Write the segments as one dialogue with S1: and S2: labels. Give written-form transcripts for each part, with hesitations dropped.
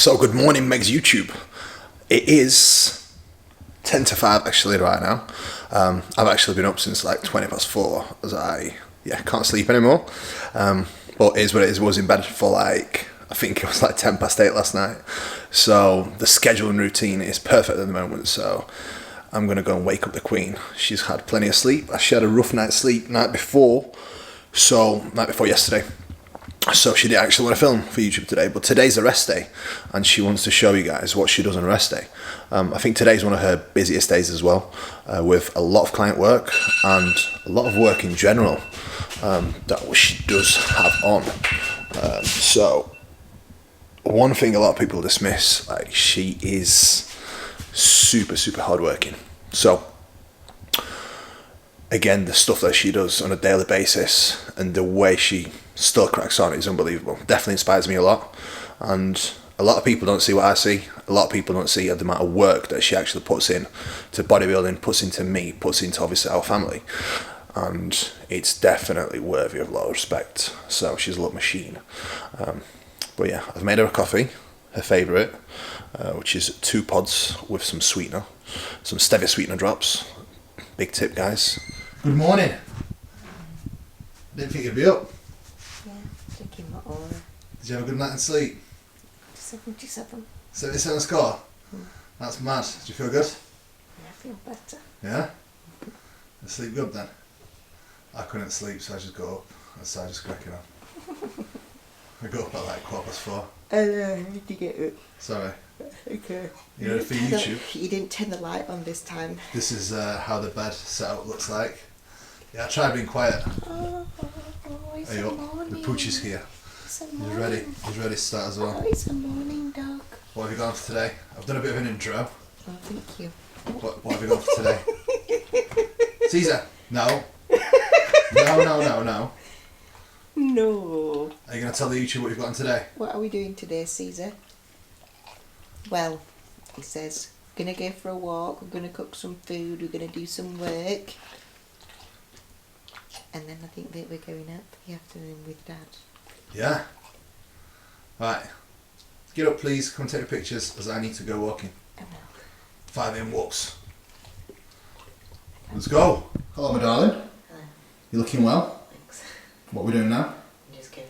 S1: So good morning, Meg's YouTube. It is 10 to 5 actually right now. I've actually been up since like 20 past 4 as I can't sleep anymore. But it is what it is. I was in bed for like, I think it was like 10 past 8 last night. So the scheduling routine is perfect at the moment. So I'm going to go and wake up the Queen. She's had plenty of sleep. She had a rough night's sleep night before yesterday. So she didn't actually want to film for YouTube today, but today's a rest day, and she wants to show you guys what she does on a rest day. I think today's one of her busiest days as well, with a lot of client work and a lot of work in general that she does have on. So one thing a lot of people dismiss, like she is super hardworking. So again, the stuff that she does on a daily basis and the way she still cracks on is unbelievable. Definitely inspires me a lot, and a lot of people don't see what I see. A lot of people don't see the amount of work that she actually puts in to bodybuilding, puts into me, puts into obviously our family, and it's definitely worthy of a lot of respect. So she's a little machine. But yeah, I've made her a coffee, her favourite, which is 2 pods with some sweetener, some stevia sweetener drops. Big tip, guys. Good morning. Didn't think you'd be up.
S2: Yeah, drinking my aura.
S1: Did you have a good night's sleep?
S2: 77.
S1: 77 score? That's mad. Do you feel good?
S2: Yeah, I feel better.
S1: Yeah? You sleep good then? I couldn't sleep, so I just got up and started just cracking on. I got up at like 4:15.
S2: I need to get up.
S1: Sorry.
S2: Okay.
S1: You ready for YouTube?
S2: You didn't turn the light on this time.
S1: This is how the bed setup looks like. Yeah, try being quiet.
S2: Oh, it's
S1: Are you
S2: a
S1: up?
S2: morning.
S1: The pooch is here.
S2: It's a
S1: He's
S2: morning.
S1: ready. He's ready to start as well.
S2: Oh, it's a morning dog.
S1: What have you got for today? I've done a bit of an intro.
S2: Oh, thank you.
S1: What have you got for today? Caesar! No. No.
S2: No.
S1: Are you going to tell the YouTube what you've got on today?
S2: What are we doing today, Caesar? Well, he says, we're going to go for a walk, we're going to cook some food, we're going to do some work. And then I think that we're going out for the afternoon with Dad.
S1: Yeah. Right. Get up, please. Come and take the pictures as I need to go walking.
S2: I will.
S1: 5 a.m. walks. Let's go. Hello, my darling.
S2: Hello.
S1: You looking well?
S2: Thanks.
S1: What are we doing now?
S2: I'm just going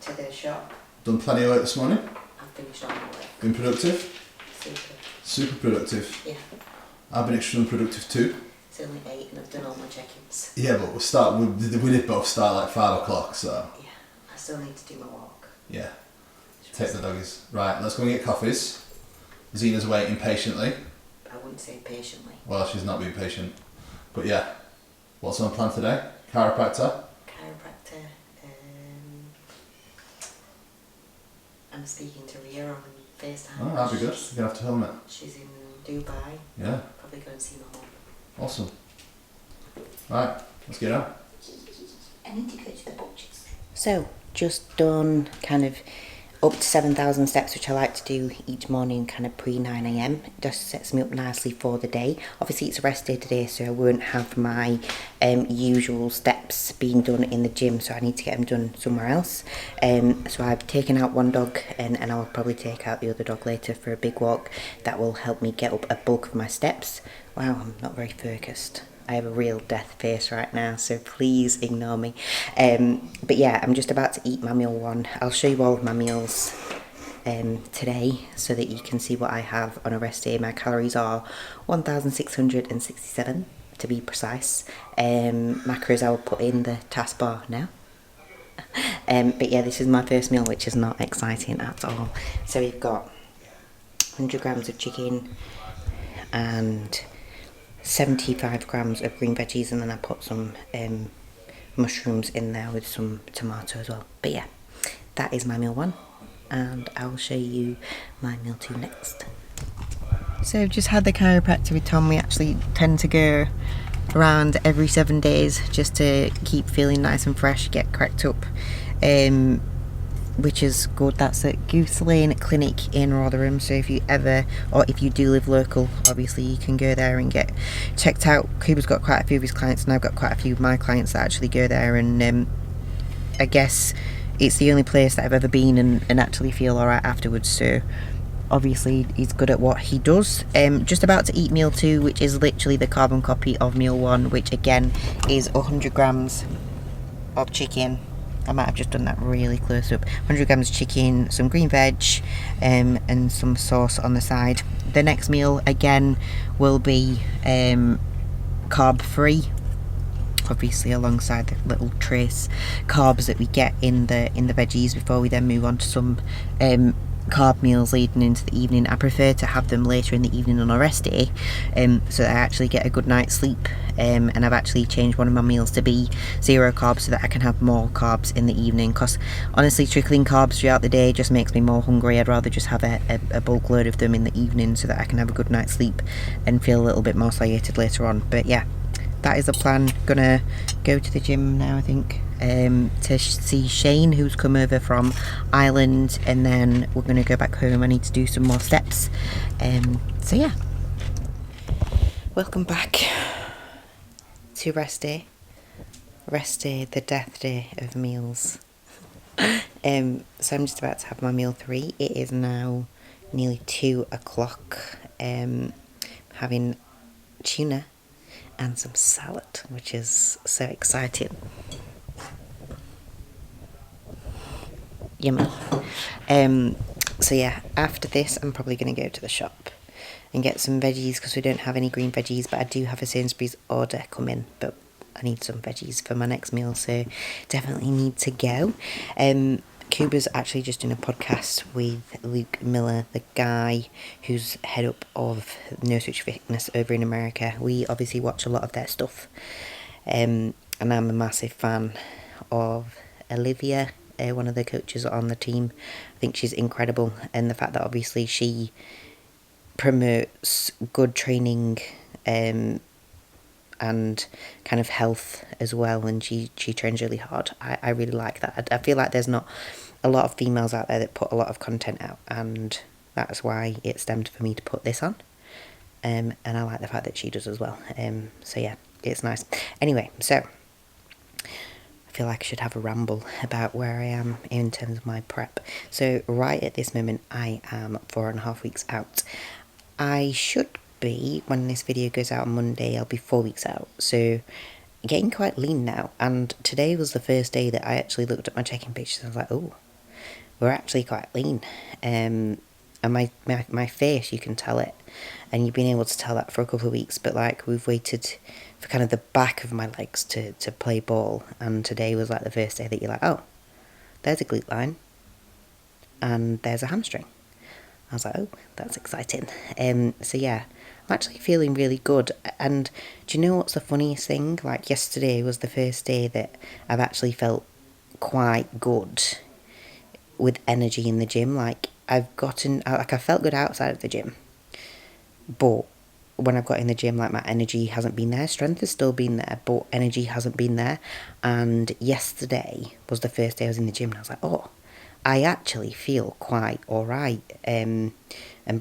S2: to the shop.
S1: Done plenty of work this morning.
S2: I've finished all my work.
S1: Been productive?
S2: Super.
S1: Super productive.
S2: Yeah.
S1: I've been extremely productive too.
S2: It's only 8 and I've done all my check-ins.
S1: Yeah, but we did both start like 5 o'clock, so.
S2: Yeah. I still need to do my walk.
S1: Yeah. Take the doggies. Right, let's go and get coffees. Zena's waiting patiently.
S2: I wouldn't say patiently.
S1: Well, she's not being patient. But yeah. What's on plan today? Chiropractor?
S2: Chiropractor. I'm speaking to Ria on FaceTime.
S1: Oh, that'd be good. You're going to have to film it.
S2: She's in Dubai.
S1: Yeah.
S2: Probably go and see my mum.
S1: Awesome. Right, let's get on.
S2: I need to go to the butcher's. So, just done kind of up to 7,000 steps, which I like to do each morning, kind of pre 9 a.m. It just sets me up nicely for the day. Obviously, it's a rest day today, so I won't have my usual steps being done in the gym, so I need to get them done somewhere else. So I've taken out one dog, and I'll probably take out the other dog later for a big walk. That will help me get up a bulk of my steps. Wow, I'm not very focused. I have a real death face right now, so please ignore me. But yeah, I'm just about to eat my meal one. I'll show you all of my meals today so that you can see what I have on a rest day. My calories are 1,667 to be precise. Macros I will put in the taskbar now. But yeah, this is my first meal, which is not exciting at all. So we've got 100 grams of chicken and 75 grams of green veggies, and then I put some mushrooms in there with some tomato as well. But yeah, that is my meal one, and I'll show you my meal two next. So I've just had the chiropractor with Tom. We actually tend to go around every 7 days just to keep feeling nice and fresh, get cracked up, which is good. That's at Goose Lane Clinic in Rotherham, so if you ever, or if you do live local, obviously you can go there and get checked out. Cuba's got quite a few of his clients, and I've got quite a few of my clients that actually go there, and I guess it's the only place that I've ever been and actually feel alright afterwards, so obviously he's good at what he does. Just about to eat meal 2, which is literally the carbon copy of meal 1, which again is 100 grams of chicken. I might have just done that really close up. 100 grams chicken, some green veg, and some sauce on the side. The next meal again will be carb free, obviously alongside the little trace carbs that we get in the veggies before we then move on to some carb meals leading into the evening. I prefer to have them later in the evening on a rest day, so that I actually get a good night's sleep, and I've actually changed one of my meals to be 0 carbs so that I can have more carbs in the evening, because honestly trickling carbs throughout the day just makes me more hungry. I'd rather just have a bulk load of them in the evening so that I can have a good night's sleep and feel a little bit more satiated later on. But yeah, that is the plan. Gonna go to the gym now, I think, to see Shane, who's come over from Ireland, and then we're gonna go back home. I need to do some more steps. So yeah, welcome back to rest day, the death day of meals. So I'm just about to have my meal 3. It is now nearly 2 o'clock. Having tuna and some salad, which is so exciting. Yummy. So yeah, after this I'm probably going to go to the shop and get some veggies, because we don't have any green veggies, but I do have a Sainsbury's order coming, but I need some veggies for my next meal, so definitely need to go. Cuba's actually just doing a podcast with Luke Miller, the guy who's head up of No Such Fitness over in America. We obviously watch a lot of their stuff, and I'm a massive fan of Olivia, one of the coaches on the team. I think she's incredible, and the fact that obviously she promotes good training and kind of health as well, and she trains really hard. I really like that. I feel like there's not a lot of females out there that put a lot of content out, and that's why it stemmed for me to put this on, and I like the fact that she does as well. So yeah, it's nice. Anyway, so I feel like I should have a ramble about where I am in terms of my prep. So right at this moment I am 4.5 weeks out. I should be, when this video goes out on Monday, I'll be 4 weeks out, so getting quite lean now. And today was the first day that I actually looked at my check-in pictures and I was like, oh, we're actually quite lean. And my face, you can tell it, and you've been able to tell that for a couple of weeks, but like we've waited for kind of the back of my legs to play ball, and today was like the first day that you're like, oh, there's a glute line and there's a hamstring. I was like, oh, that's exciting. So yeah, I'm actually feeling really good. And do you know what's the funniest thing? Like yesterday was the first day that I've actually felt quite good with energy in the gym. Like I felt good outside of the gym, but when I've got in the gym, like my energy hasn't been there. Strength has still been there, but energy hasn't been there. And yesterday was the first day I was in the gym, and I was like, oh, I actually feel quite alright, and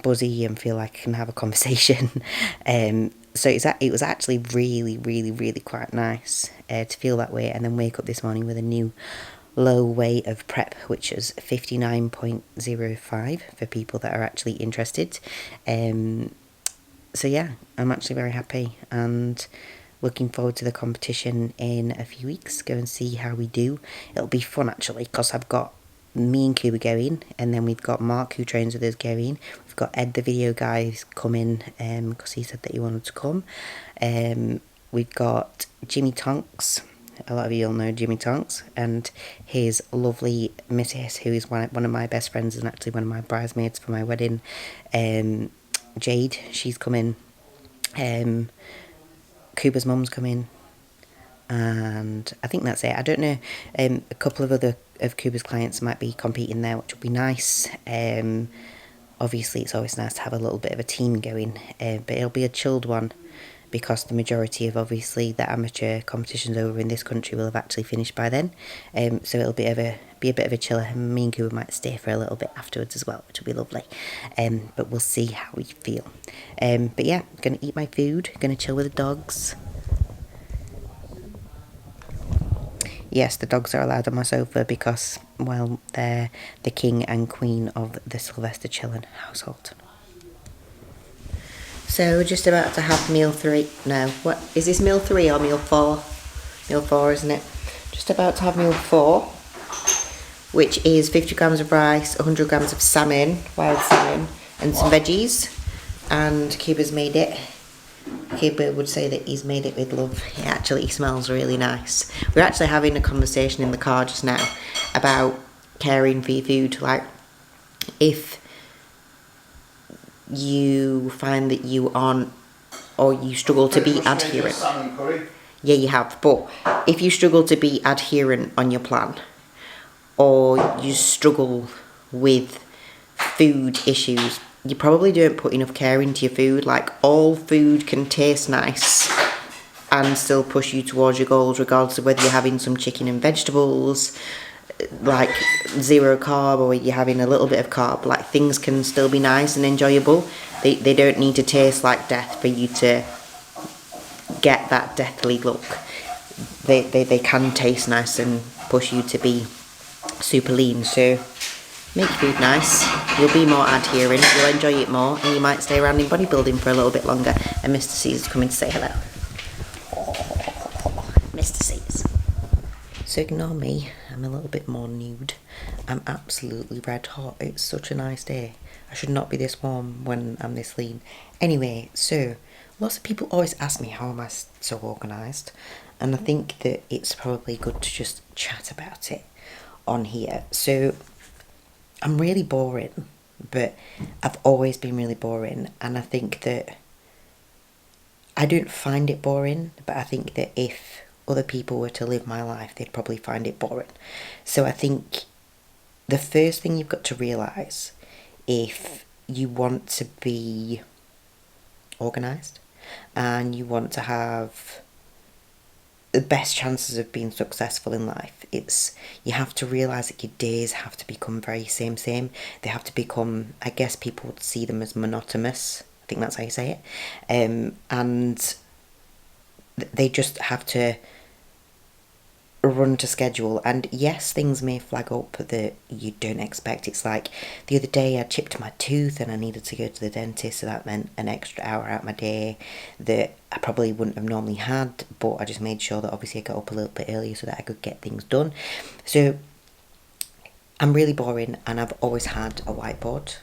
S2: buzzy, and feel like I can have a conversation. So it was actually really, really, really quite nice to feel that way, and then wake up this morning with a new low weight of prep, which is 59.05 for people that are actually interested. So yeah, I'm actually very happy and looking forward to the competition in a few weeks. Go and see how we do. It'll be fun actually, because I've got me and Cuba going, and then we've got Mark who trains with us going. We've got Ed the video guy who's coming because he said that he wanted to come. We've got Jimmy Tonks. A lot of you all know Jimmy Tonks, and his lovely missus, who is one of my best friends and actually one of my bridesmaids for my wedding. Jade, she's coming. Cuba's mum's coming, and I think that's it. I don't know, a couple of other of Cuba's clients might be competing there, which will be nice. Obviously it's always nice to have a little bit of a team going, but it'll be a chilled one, because the majority of obviously the amateur competitions over in this country will have actually finished by then. So it'll be a bit of a chiller, and me and Cuba might stay for a little bit afterwards as well, which will be lovely. But we'll see how we feel. But yeah, gonna eat my food, gonna chill with the dogs. Yes, the dogs are allowed on my sofa because, well, they're the king and queen of the Sylvester Chillin household. So we're just about to have meal 3. No, what is this, meal 3 or meal 4? Meal 4, isn't it? Just about to have meal 4, which is 50 grams of rice, 100 grams of salmon, wild salmon, and some veggies. And Cuba's made it. Cuba would say that he's made it with love. It actually smells really nice. We're actually having a conversation in the car just now about caring for your food. Like, if you find that you aren't, or you struggle to be adherent. Yeah, you have. But if you struggle to be adherent on your plan, or you struggle with food issues, you probably don't put enough care into your food. Like, all food can taste nice and still push you towards your goals, regardless of whether you're having some chicken and vegetables, like 0 carb, or you're having a little bit of carb. Like, things can still be nice and enjoyable. They don't need to taste like death for you to get that deathly look. They can taste nice and push you to be super lean. So make your food nice, you'll be more adherent, you'll enjoy it more, and you might stay around in bodybuilding for a little bit longer. And Mr. C's coming to say hello. Mr. C's. So ignore me, I'm a little bit more nude. I'm absolutely red hot. It's such a nice day. I should not be this warm when I'm this lean. Anyway, so lots of people always ask me how am I so organised, and I think that it's probably good to just chat about it on here. So I'm really boring, but I've always been really boring, and I think that I don't find it boring, but I think that if other people were to live my life, they'd probably find it boring. So I think the first thing you've got to realise, if you want to be organised and you want to have the best chances of being successful in life, it's, you have to realise that your days have to become very same. They have to become, I guess people would see them as monotonous. I think that's how you say it. And they just have to run to schedule. And yes, things may flag up that you don't expect. It's like the other day I chipped my tooth and I needed to go to the dentist, so that meant an extra hour out of my day that I probably wouldn't have normally had, but I just made sure that obviously I got up a little bit earlier so that I could get things done. So I'm really boring, and I've always had a whiteboard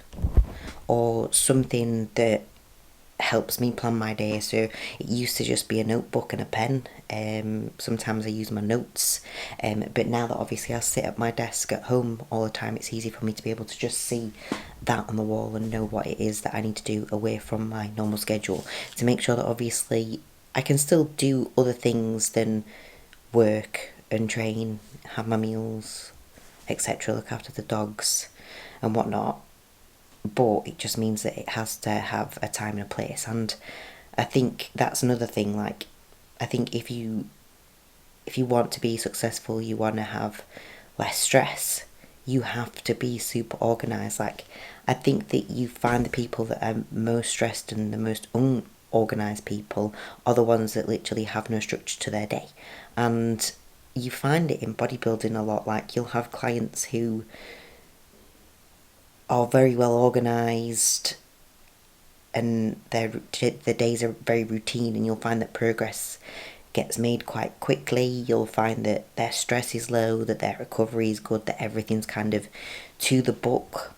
S2: or something that helps me plan my day. So it used to just be a notebook and a pen. Sometimes I use my notes, but now that obviously I sit at my desk at home all the time, it's easy for me to be able to just see that on the wall and know what it is that I need to do away from my normal schedule, to make sure that obviously I can still do other things than work and train, have my meals, etc., look after the dogs and whatnot. But it just means that it has to have a time and a place. And I think that's another thing. Like, I think if you want to be successful, you want to have less stress, you have to be super organised. Like, I think that you find the people that are most stressed and the most unorganised people are the ones that literally have no structure to their day. And you find it in bodybuilding a lot. Like, you'll have clients who are very well organised and their days are very routine, and you'll find that progress gets made quite quickly. You'll find that their stress is low, that their recovery is good, that everything's kind of to the book.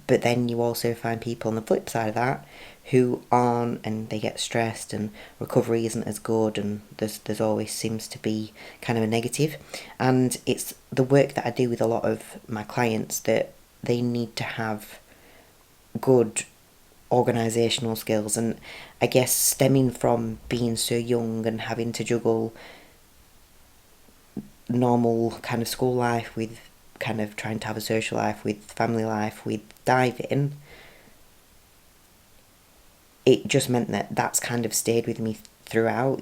S2: But then you also find people on the flip side of that who aren't, and they get stressed and recovery isn't as good, and there's always seems to be kind of a negative. And it's the work that I do with a lot of my clients that they need to have good organisational skills. And I guess stemming from being so young and having to juggle normal kind of school life with kind of trying to have a social life, with family life, with diving, it just meant that that's kind of stayed with me throughout.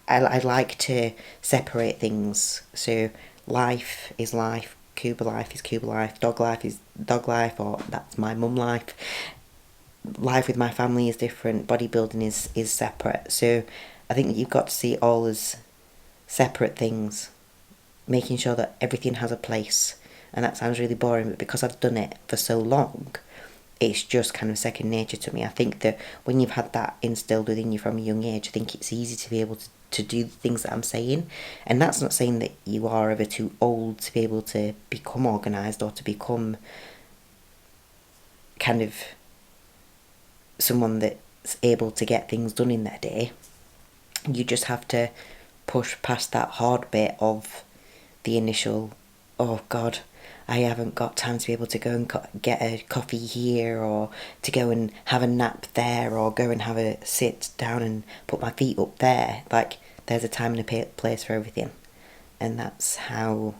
S2: I like to separate things. So life is life, Cuba life is Cuba life, dog life is dog life, or that's my mum life. Life with my family is different, bodybuilding is separate. So I think that you've got to see it all as separate things. making sure that everything has a place. And that sounds really boring, but because I've done it for so long, it's just kind of second nature to me. I think that when you've had that instilled within you from a young age, I think it's easy to be able to do the things that I'm saying. And that's not saying that you are ever too old to be able to become organised or to become kind of someone that's able to get things done in their day. You just have to push past that hard bit of the initial, oh God, I haven't got time to be able to go and get a coffee here, or to go and have a nap there, or go and have a sit down and put my feet up there. Like, there's a time and a place for everything. And that's how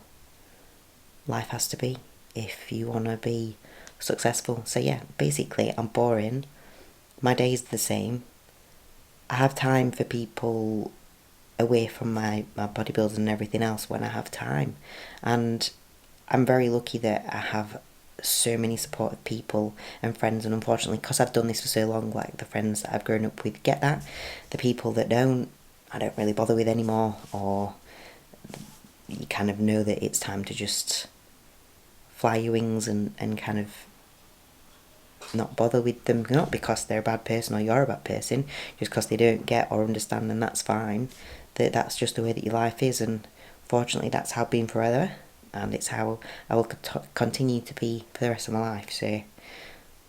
S2: life has to be if you want to be successful. So yeah, basically I'm boring. My day's the same. I have time for people away from my bodybuilding and everything else when I have time. And I'm very lucky that I have so many supportive people and friends, and unfortunately, because I've done this for so long, like the friends that I've grown up with get that. The people that don't, I don't really bother with anymore, or you kind of know that it's time to just fly your wings and kind of not bother with them, not because they're a bad person or you're a bad person, just because they don't get or understand, and that's fine. That's just the way that your life is, and fortunately that's how I've been forever, and it's how I will continue to be for the rest of my life. So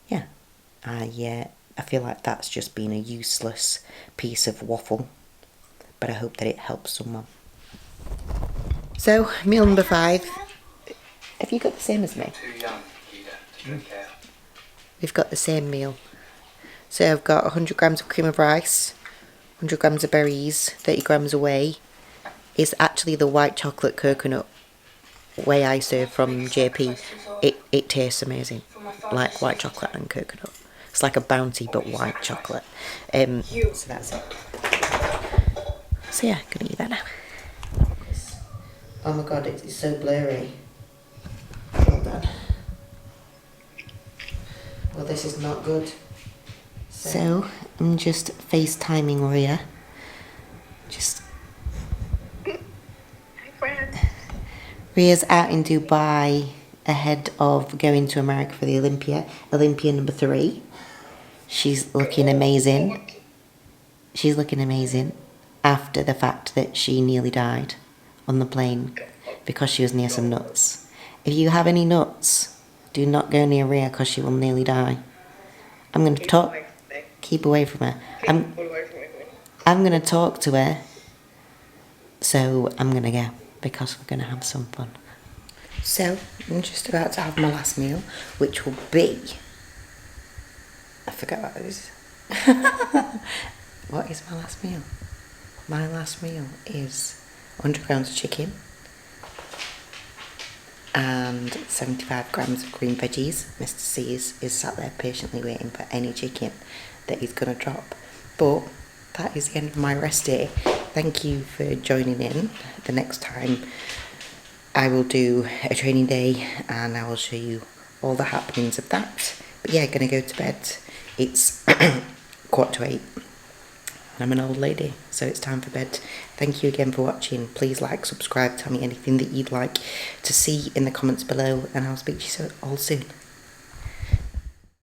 S2: yeah, I feel like that's just been a useless piece of waffle, but I hope that it helps someone. So, meal number 5. Have you got the same as me?
S3: Too young, Peter, to drink ale.
S2: We've got the same meal. So I've got 100 grams of cream of rice, 100 grams of berries, 30 grams of whey. It's actually the white chocolate coconut whey I serve from JP. It tastes amazing, like white chocolate and coconut. It's like a Bounty but white chocolate. So that's it. So yeah, gonna eat that now. Oh my god, it's so blurry. Hold on. Well, this is not good. So I'm just FaceTiming Rhea. Rhea's out in Dubai ahead of going to America for the Olympia number 3. She's looking amazing. She's looking amazing after the fact that she nearly died on the plane because she was near some nuts. If you have any nuts, do not go near Rhea because she will nearly die. I'm going to talk. Keep away from her. I'm going to talk to her. So I'm going to go because we're going to have some fun. So I'm just about to have my last meal, which will be... I forgot what it is. What is my last meal? My last meal is 100 grams of chicken and 75 grams of green veggies. Mr. C is sat there patiently waiting for any chicken that he's going to drop. But that is the end of my rest day. Thank you for joining in. The next time I will do a training day and I will show you all the happenings of that. But yeah, gonna go to bed. It's 7:45. I'm an old lady, so it's time for bed. Thank you again for watching. Please like, subscribe, tell me anything that you'd like to see in the comments below, and I'll speak to you all soon.